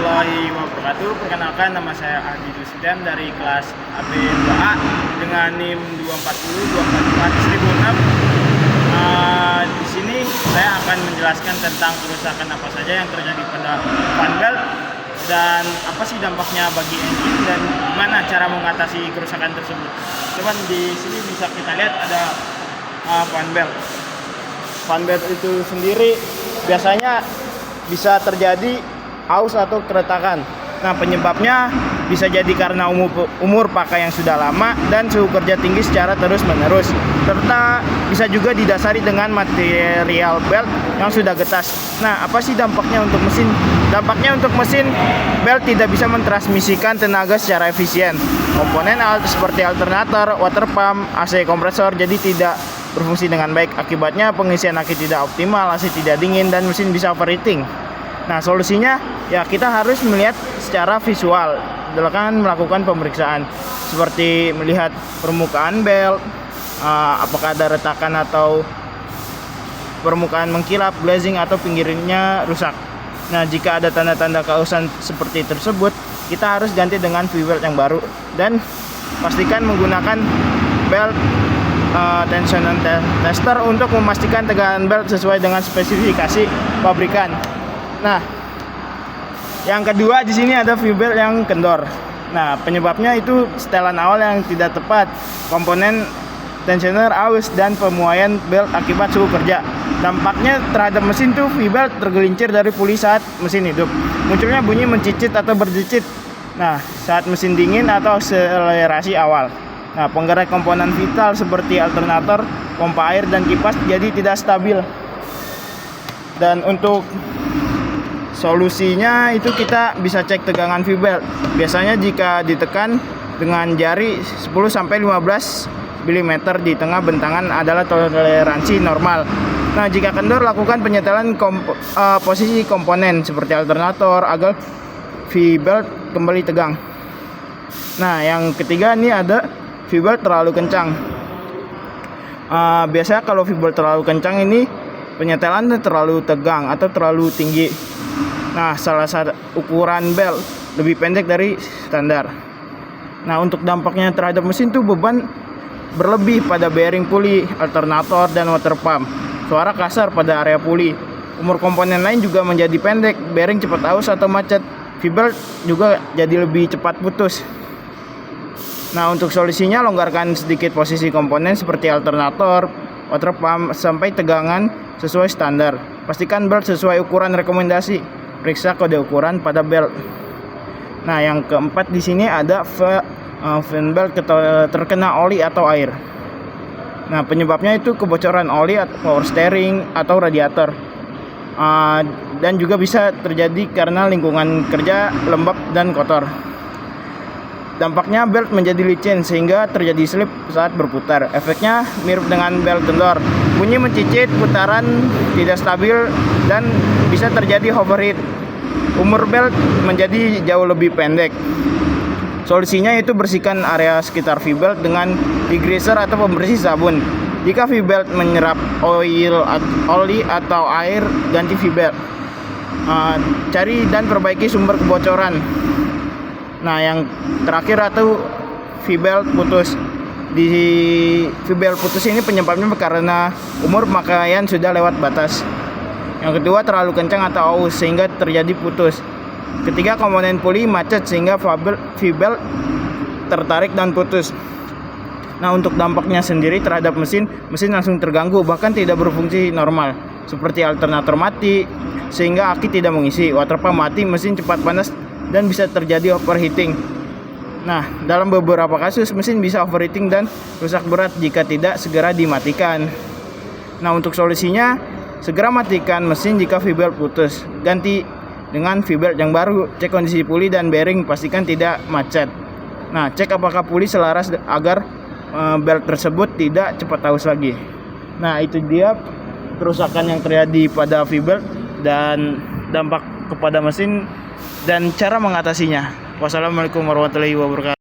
warahmatullahi wabarakatuh. Perkenalkan, nama saya Adi Dusdan dari kelas AB 2A dengan NIM 240-244-1006. Di sini saya akan menjelaskan tentang kerusakan apa saja yang terjadi pada fan belt dan apa sih dampaknya bagi engine dan gimana cara mengatasi kerusakan tersebut. Cuman di sini bisa kita lihat ada fan belt. Fan belt itu sendiri biasanya bisa terjadi aus atau keretakan. Nah, penyebabnya bisa jadi karena umur pakai yang sudah lama dan suhu kerja tinggi secara terus-menerus, serta bisa juga didasari dengan material belt yang sudah getas. Nah, apa sih dampaknya untuk mesin? Dampaknya untuk mesin, belt tidak bisa mentransmisikan tenaga secara efisien. Komponen seperti alternator, water pump, AC kompresor jadi tidak berfungsi dengan baik. Akibatnya pengisian aki tidak optimal, AC tidak dingin, dan mesin bisa overheating. Nah, solusinya ya kita harus melihat secara visual dengan melakukan pemeriksaan seperti melihat permukaan belt, apakah ada retakan atau permukaan mengkilap, glazing atau pinggirnya rusak. Nah, jika ada tanda-tanda keausan seperti tersebut, kita harus ganti dengan V-belt yang baru dan pastikan menggunakan belt tension tester untuk memastikan tegangan belt sesuai dengan spesifikasi pabrikan. Nah, yang kedua di sini ada V-belt yang kendor. Nah, penyebabnya itu setelan awal yang tidak tepat, komponen tensioner aus, dan pemuaian belt akibat suhu kerja. Dampaknya terhadap mesin tuh V-belt tergelincir dari puli saat mesin hidup. Munculnya bunyi mencicit atau berdecit. Nah, saat mesin dingin atau akselerasi awal. Nah, penggerak komponen vital seperti alternator, pompa air, dan kipas jadi tidak stabil. Dan untuk solusinya itu kita bisa cek tegangan V-belt. Biasanya jika ditekan dengan jari 10-15 mm di tengah bentangan adalah toleransi normal. Nah, jika kendor, lakukan penyetelan posisi komponen seperti alternator agar V-belt kembali tegang. Nah, yang ketiga ini ada V-belt terlalu kencang. Biasanya kalau V-belt terlalu kencang ini penyetelannya terlalu tegang atau terlalu tinggi. Nah, salah satu ukuran belt lebih pendek dari standar. Nah, untuk dampaknya terhadap mesin tuh beban berlebih pada bearing puli, alternator, dan water pump. Suara kasar pada area puli. Umur komponen lain juga menjadi pendek, bearing cepat aus atau macet. V-belt juga jadi lebih cepat putus. Nah, untuk solusinya longgarkan sedikit posisi komponen seperti alternator, water pump sampai tegangan sesuai standar. Pastikan belt sesuai ukuran rekomendasi. Periksa kode ukuran pada belt. Nah, yang keempat di sini ada fan belt terkena oli atau air. Nah, penyebabnya itu kebocoran oli atau power steering atau radiator. Dan juga bisa terjadi karena lingkungan kerja lembab dan kotor. Dampaknya belt menjadi licin sehingga terjadi slip saat berputar. Efeknya mirip dengan belt kendor. Bunyi mencicit, putaran tidak stabil, dan bisa terjadi overheat. Umur belt menjadi jauh lebih pendek. Solusinya itu bersihkan area sekitar V-belt dengan degreaser atau pembersih sabun. Jika V-belt menyerap oli atau air, ganti V-belt. Cari dan perbaiki sumber kebocoran. Nah, yang terakhir atau V-belt putus. Di V-belt putus ini penyebabnya karena umur pemakaian sudah lewat batas. Yang kedua, terlalu kencang atau aus sehingga terjadi putus. Ketiga, komponen puli macet sehingga V-belt tertarik dan putus. Nah, untuk dampaknya sendiri terhadap mesin langsung terganggu, bahkan tidak berfungsi normal. Seperti alternator mati sehingga aki tidak mengisi, water pump mati, mesin cepat panas, dan bisa terjadi overheating. Nah, dalam beberapa kasus mesin bisa overheating dan rusak berat jika tidak segera dimatikan. Nah, untuk solusinya segera matikan mesin jika V-belt putus. Ganti dengan V-belt yang baru. Cek kondisi puli dan bearing, pastikan tidak macet. Nah, cek apakah puli selaras agar belt tersebut tidak cepat aus lagi. Nah, itu dia kerusakan yang terjadi pada V-belt dan dampak kepada mesin dan cara mengatasinya. Wassalamualaikum warahmatullahi wabarakatuh.